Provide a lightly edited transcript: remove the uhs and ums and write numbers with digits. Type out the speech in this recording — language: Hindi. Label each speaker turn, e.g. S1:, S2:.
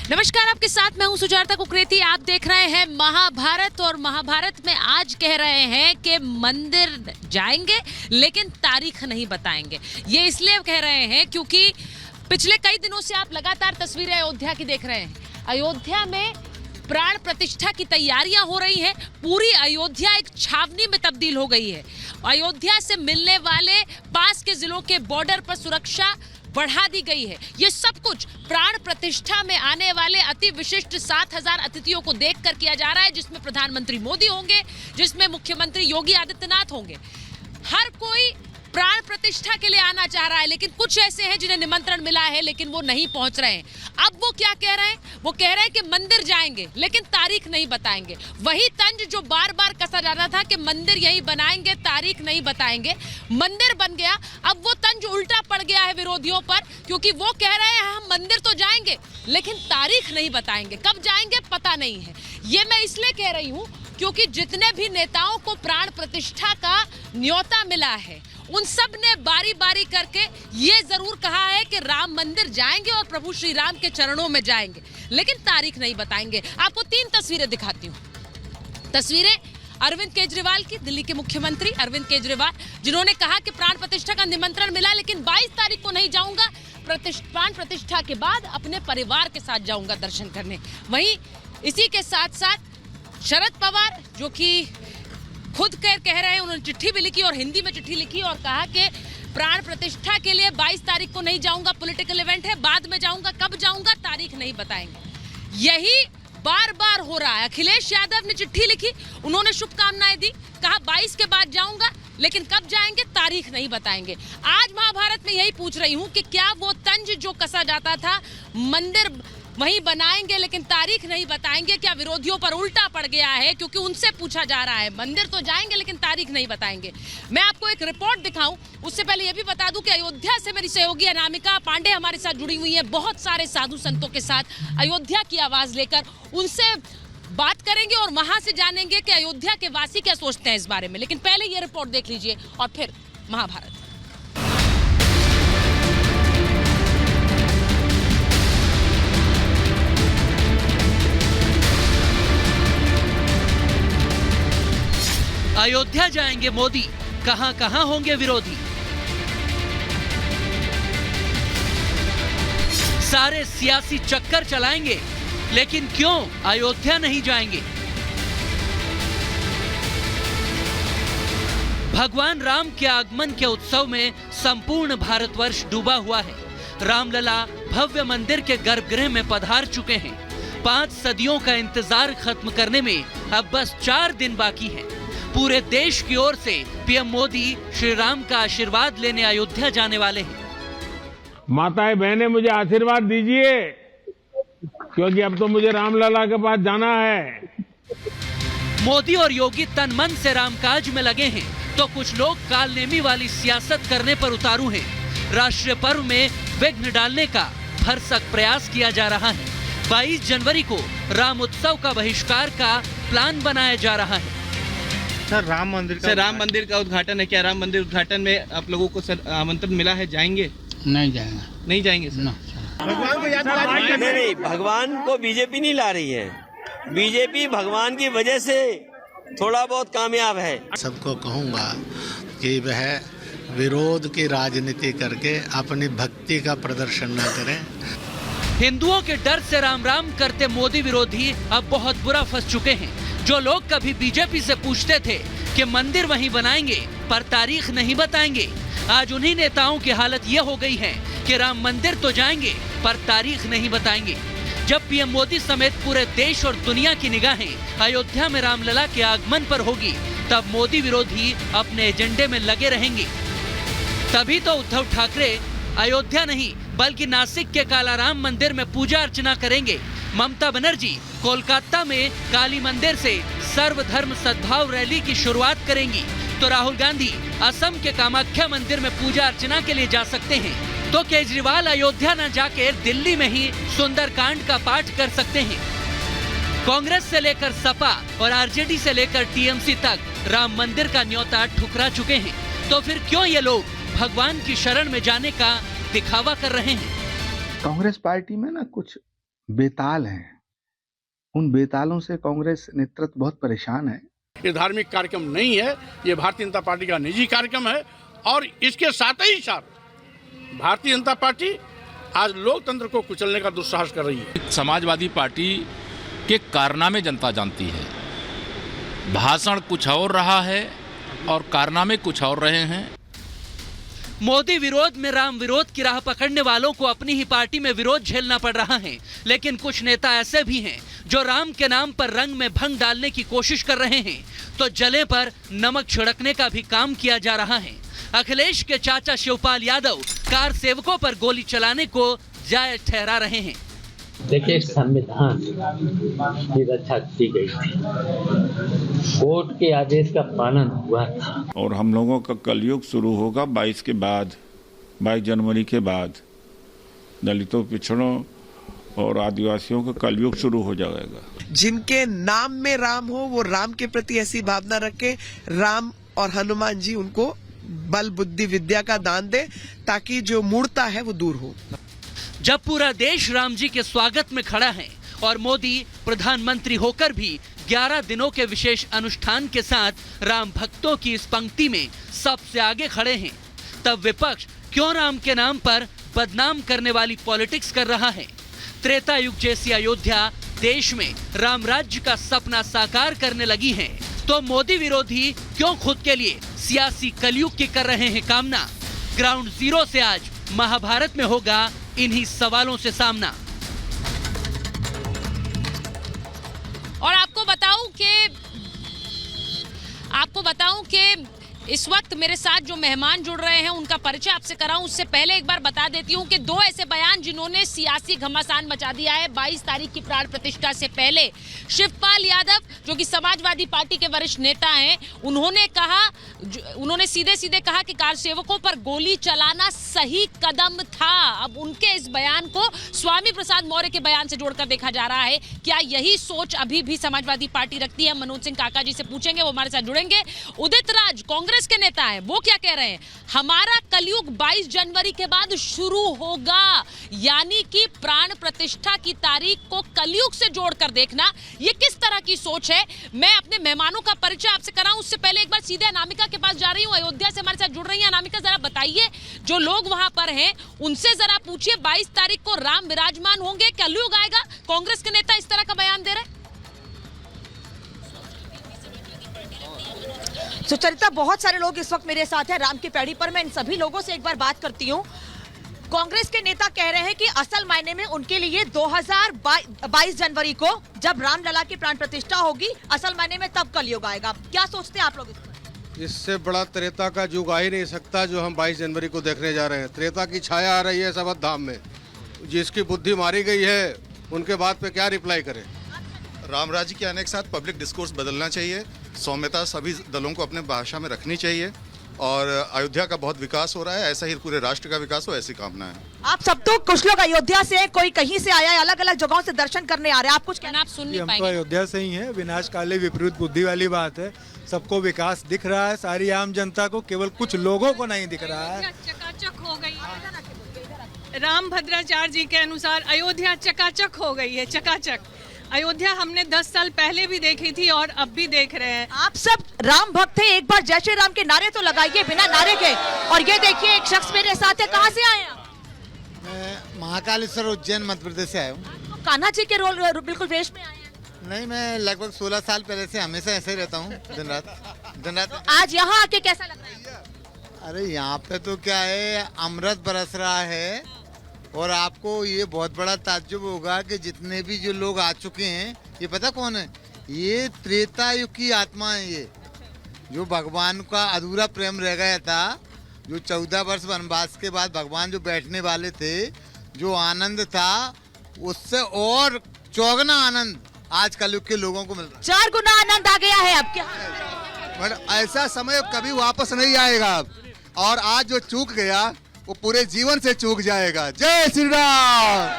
S1: नमस्कार, आपके साथ मैं हूं सुजाता कुकरेती। आप देख रहे हैं महाभारत और महाभारत में आज कह रहे हैं कि मंदिर जाएंगे लेकिन तारीख नहीं बताएंगे। ये इसलिए कह रहे हैं क्योंकि पिछले कई दिनों से आप लगातार तस्वीरें अयोध्या की देख रहे हैं। अयोध्या में प्राण प्रतिष्ठा की तैयारियां हो रही हैं। पूरी अयोध्या एक छावनी में तब्दील हो गई है। अयोध्या से मिलने वाले पास के जिलों के बॉर्डर पर सुरक्षा बढ़ा दी गई है। ये सब कुछ प्राण प्रतिष्ठा में आने वाले अति विशिष्ट 7,000 अतिथियों को देखकर किया जा रहा है, जिसमें प्रधानमंत्री मोदी होंगे, जिसमें मुख्यमंत्री योगी आदित्यनाथ होंगे। हर कोई प्राण प्रतिष्ठा के लिए आना चाह रहा है, लेकिन कुछ ऐसे हैं जिन्हें निमंत्रण मिला है लेकिन वो नहीं पहुंच रहे हैं। अब वो क्या कह रहे हैं? वो कह रहे हैं कि मंदिर जाएंगे लेकिन तारीख नहीं बताएंगे। वही तंज जो बार बार कसा जाता था कि मंदिर यहीं बनाएंगे, तारीख नहीं बताएंगे, मंदिर बन गया। अब वो तंज उल्टा पड़ गया है विरोधियों पर, क्योंकि वो कह रहे हैं हम मंदिर तो जाएंगे लेकिन तारीख नहीं बताएंगे, कब जाएंगे पता नहीं है। ये मैं इसलिए कह रही हूँ क्योंकि जितने भी नेताओं को प्राण प्रतिष्ठा का न्योता मिला है, उन सब ने बारी बारी करके ये जरूर कहा है कि राम मंदिर जाएंगे और प्रभु श्री राम के चरणों में जाएंगे, लेकिन तारीख नहीं बताएंगे। आपको 3 तस्वीरें दिखाती हूँ। तस्वीरें अरविंद केजरीवाल की, दिल्ली के मुख्यमंत्री अरविंद केजरीवाल, जिन्होंने कहा कि प्राण प्रतिष्ठा का निमंत्रण मिला लेकिन 22 तारीख को नहीं जाऊंगा, प्राण प्रतिष्ठा के बाद अपने परिवार के साथ जाऊंगा दर्शन करने। वहीं इसी के साथ साथ शरद पवार, जो कि खुद कह रहे हैं, उन्होंने चिट्ठी भी लिखी और हिंदी में चिट्ठी लिखी और कहा कि प्राण प्रतिष्ठा के लिए 22 तारीख को नहीं जाऊंगा, पॉलिटिकल इवेंट है, बाद में जाऊंगा, कब जाऊंगा तारीख नहीं बताएंगे। यही बार बार हो रहा है। अखिलेश यादव ने चिट्ठी लिखी, उन्होंने शुभकामनाएं दी, कहा 22 के बाद जाऊंगा लेकिन कब जाएंगे तारीख नहीं बताएंगे। आज महाभारत में यही पूछ रही हूं कि क्या वो तंज जो कसा जाता था मंदिर वहीं बनाएंगे लेकिन तारीख नहीं बताएंगे, क्या विरोधियों पर उल्टा पड़ गया है? क्योंकि उनसे पूछा जा रहा है मंदिर तो जाएंगे लेकिन तारीख नहीं बताएंगे। मैं आपको एक रिपोर्ट दिखाऊं, उससे पहले ये भी बता दूं कि अयोध्या से मेरी सहयोगी अनामिका पांडे हमारे साथ जुड़ी हुई है, बहुत सारे साधु संतों के साथ अयोध्या की आवाज लेकर। उनसे बात करेंगे और वहां से जानेंगे कि अयोध्या के वासी क्या सोचते हैं इस बारे में। लेकिन पहले ये रिपोर्ट देख लीजिए और फिर महाभारत।
S2: अयोध्या जाएंगे मोदी, कहां कहां होंगे विरोधी। सारे सियासी चक्कर चलाएंगे लेकिन क्यों अयोध्या नहीं जाएंगे? भगवान राम के आगमन के उत्सव में संपूर्ण भारतवर्ष डूबा हुआ है। रामलला भव्य मंदिर के गर्भगृह में पधार चुके हैं। 5 सदियों का इंतजार खत्म करने में अब बस 4 दिन बाकी हैं। पूरे देश की ओर से पीएम मोदी श्री राम का आशीर्वाद लेने अयोध्या जाने वाले हैं।
S3: माताएं बहनें मुझे आशीर्वाद दीजिए, क्योंकि अब तो मुझे रामलला के पास जाना है।
S2: मोदी और योगी तन मन से रामकाज में लगे हैं, तो कुछ लोग कालनेमी वाली सियासत करने पर उतारू हैं। राष्ट्रीय पर्व में विघ्न डालने का भरसक प्रयास किया जा रहा है। 22 जनवरी को राम उत्सव का बहिष्कार का प्लान बनाया जा रहा है।
S4: सर राम मंदिर का उद्घाटन है, क्या राम मंदिर उद्घाटन में आप लोगों को सर आमंत्रण मिला है? जाएंगे?
S5: नहीं जाएंगे।
S4: नहीं जाएंगे सर?
S6: भगवान को याद नहीं, भगवान को बीजेपी नहीं ला रही है। बीजेपी भगवान की वजह से थोड़ा बहुत कामयाब है।
S5: सबको कहूँगा कि वह विरोध की राजनीति करके अपनी भक्ति का प्रदर्शन न करें।
S2: हिंदुओं के डर से राम राम करते मोदी विरोधी अब बहुत बुरा फंस चुके हैं। जो लोग कभी बीजेपी से पूछते थे कि मंदिर वहीं बनाएंगे पर तारीख नहीं बताएंगे, आज उन्हीं नेताओं की हालत ये हो गई है कि राम मंदिर तो जाएंगे पर तारीख नहीं बताएंगे। जब पीएम मोदी समेत पूरे देश और दुनिया की निगाहें अयोध्या में रामलला के आगमन पर होगी, तब मोदी विरोधी अपने एजेंडे में लगे रहेंगे। तभी तो उद्धव ठाकरे अयोध्या नहीं बल्कि नासिक के कालाराम मंदिर में पूजा अर्चना करेंगे। ममता बनर्जी कोलकाता में काली मंदिर से सर्वधर्म सद्भाव रैली की शुरुआत करेंगी, तो राहुल गांधी असम के कामाख्या मंदिर में पूजा अर्चना के लिए जा सकते हैं। तो केजरीवाल अयोध्या न जाकर दिल्ली में ही सुंदरकांड का पाठ कर सकते हैं। कांग्रेस से लेकर सपा और आरजेडी से लेकर टीएमसी तक राम मंदिर का न्योता ठुकरा चुके हैं। तो फिर क्यों ये लोग भगवान की शरण में जाने का दिखावा कर रहे हैं?
S7: कांग्रेस पार्टी में ना कुछ बेताल हैं। उन बेतालों से कांग्रेस नेतृत्व बहुत परेशान है।
S8: ये धार्मिक कार्यक्रम नहीं है, ये भारतीय जनता पार्टी का निजी कार्यक्रम है और इसके साथ ही साथ भारतीय जनता पार्टी आज लोकतंत्र को कुचलने का दुस्साहस कर रही है।
S9: समाजवादी पार्टी के कारनामे जनता जानती है। भाषण कुछ और रहा है और कारनामे कुछ और रहे हैं।
S2: मोदी विरोध में राम विरोध की राह पकड़ने वालों को अपनी ही पार्टी में विरोध झेलना पड़ रहा है, लेकिन कुछ नेता ऐसे भी हैं जो राम के नाम पर रंग में भंग डालने की कोशिश कर रहे हैं, तो जले पर नमक छिड़कने का भी काम किया जा रहा है। अखिलेश के चाचा शिवपाल यादव कार सेवकों पर गोली चलाने को जायज ठहरा रहे हैं।
S10: देखिए, संविधान की रक्षा की गई थी, कोर्ट के आदेश का पालन हुआ था
S11: और हम लोगों का कलयुग शुरू होगा 22 जनवरी के बाद दलितों, पिछड़ों और आदिवासियों का कलयुग शुरू हो जाएगा।
S12: जिनके नाम में राम हो वो राम के प्रति ऐसी भावना रखे, राम और हनुमान जी उनको बल बुद्धि विद्या का दान दे ताकि जो मूर्ता है वो दूर हो।
S2: जब पूरा देश राम जी के स्वागत में खड़ा है और मोदी प्रधानमंत्री होकर भी 11 दिनों के विशेष अनुष्ठान के साथ राम भक्तों की इस पंक्ति में सबसे आगे खड़े हैं, तब विपक्ष क्यों राम के नाम पर बदनाम करने वाली पॉलिटिक्स कर रहा है? त्रेता युग जैसी अयोध्या देश में राम राज्य का सपना साकार करने लगी है, तो मोदी विरोधी क्यों खुद के लिए सियासी कलयुग की कर रहे हैं कामना? ग्राउंड जीरो से आज महाभारत में होगा इन्हीं सवालों से सामना।
S1: और आपको बताऊं कि इस वक्त मेरे साथ जो मेहमान जुड़ रहे हैं उनका परिचय आपसे कराऊं, उससे पहले एक बार बता देती हूं कि दो ऐसे बयान जिन्होंने सियासी घमासान मचा दिया है 22 तारीख की प्राण प्रतिष्ठा से पहले। शिवपाल यादव जो कि समाजवादी पार्टी के वरिष्ठ नेता हैं, उन्होंने सीधे सीधे कहा कि कार सेवकों पर गोली चलाना सही कदम था। अब उनके इस बयान को स्वामी प्रसाद मौर्य के बयान से जोड़कर देखा जा रहा है। क्या यही सोच अभी भी समाजवादी पार्टी रखती है? मनोज सिंह काका जी से पूछेंगे, वो हमारे साथ जुड़ेंगे। उदित राज कांग्रेस के नेता हैं, वो क्या कह रहे हैं? हमारा कलयुग 22 जनवरी के बाद शुरू होगा, यानी कि प्राण प्रतिष्ठा की तारीख को कलयुग से जोड़कर देखना, ये किस तरह की सोच है? मैं अपने मेहमानों का परिचय आपसे कराऊं उससे पहले एक बार सीधे अनामिका के पास जा रही हूं, अयोध्या से हमारे साथ जुड़ रही हैं। अनामिका, जरा बताइए, जो लोग वहां पर हैं उनसे जरा पूछिए, 22 तारीख को राम विराजमान होंगे, कलयुग आएगा? कांग्रेस के नेता इस तरह का बयान दे रहे हैं।
S13: सुचरिता, बहुत सारे लोग इस वक्त मेरे साथ हैं राम की पैड़ी पर। मैं इन सभी लोगों से एक बार बात करती हूँ। कांग्रेस के नेता कह रहे हैं कि असल मायने में उनके लिए 2022 जनवरी को जब रामलला की प्राण प्रतिष्ठा होगी, असल मायने में तब कलयुग आएगा। क्या सोचते हैं आप लोग इस पर?
S14: इससे बड़ा त्रेता का युग आ ही नहीं सकता जो हम 22 जनवरी को देखने जा रहे हैं। त्रेता की छाया आ रही है सबद धाम में। जिसकी बुद्धि मारी गई है उनके बात पे क्या रिप्लाई करें?
S15: राम राज्य के आने के साथ पब्लिक डिस्कोर्स बदलना चाहिए, सौम्यता सभी दलों को अपने भाषा में रखनी चाहिए और अयोध्या का बहुत विकास हो रहा है, ऐसा ही पूरे राष्ट्र का विकास हो, ऐसी कामना है।
S13: आप सब तो कुछ लोग अयोध्या से, कोई कहीं से आया है, अलग अलग जगहों से दर्शन करने आ रहे हैं, आप कुछ कहना? आप सुन नहीं पाएंगे।
S16: हम तो अयोध्या से ही हैं। विनाश काले विपरीत बुद्धि वाली बात है। सबको विकास दिख रहा है, सारी आम जनता को, केवल कुछ लोगों को नहीं दिख रहा है।
S17: चकाचक हो गई है। राम भद्राचार्य जी के अनुसार अयोध्या चकाचक हो गई है, चकाचक। अयोध्या हमने 10 साल पहले भी देखी थी और अब भी देख रहे हैं।
S13: आप सब राम भक्त हैं, एक बार जय श्री राम के नारे तो लगाइए बिना नारे के। और ये देखिए, एक शख्स मेरे साथ है, कहाँ से आए हैं आप?
S18: मैं महाकालेश्वर उज्जैन मध्य प्रदेश से आया हूँ।
S13: कान्हा जी के रोल बिल्कुल वेश में आए हैं?
S18: नहीं, मैं लगभग 16 साल पहले से हमेशा ऐसे ही रहता हूँ, दिन रात।
S13: तो आज यहाँ आके कैसा लग रहा है?
S18: अरे यहाँ पे तो क्या है, अमृत बरस रहा है और आपको ये बहुत बड़ा ताज्जुब होगा कि जितने भी जो लोग आ चुके हैं, ये पता कौन है? ये त्रेता युग की आत्मा है। ये जो भगवान का अधूरा प्रेम रह गया था, जो 14 वर्ष वनवास के बाद भगवान जो बैठने वाले थे, जो आनंद था, उससे और चौगुना आनंद आज कलयुग के लोगों को मिल रहा है।
S13: 4 गुना आनंद आ गया है आपके।
S14: मैडम, ऐसा समय कभी वापस नहीं आएगा और आज जो चूक गया वो पूरे जीवन से चूक जाएगा। जय श्री राम।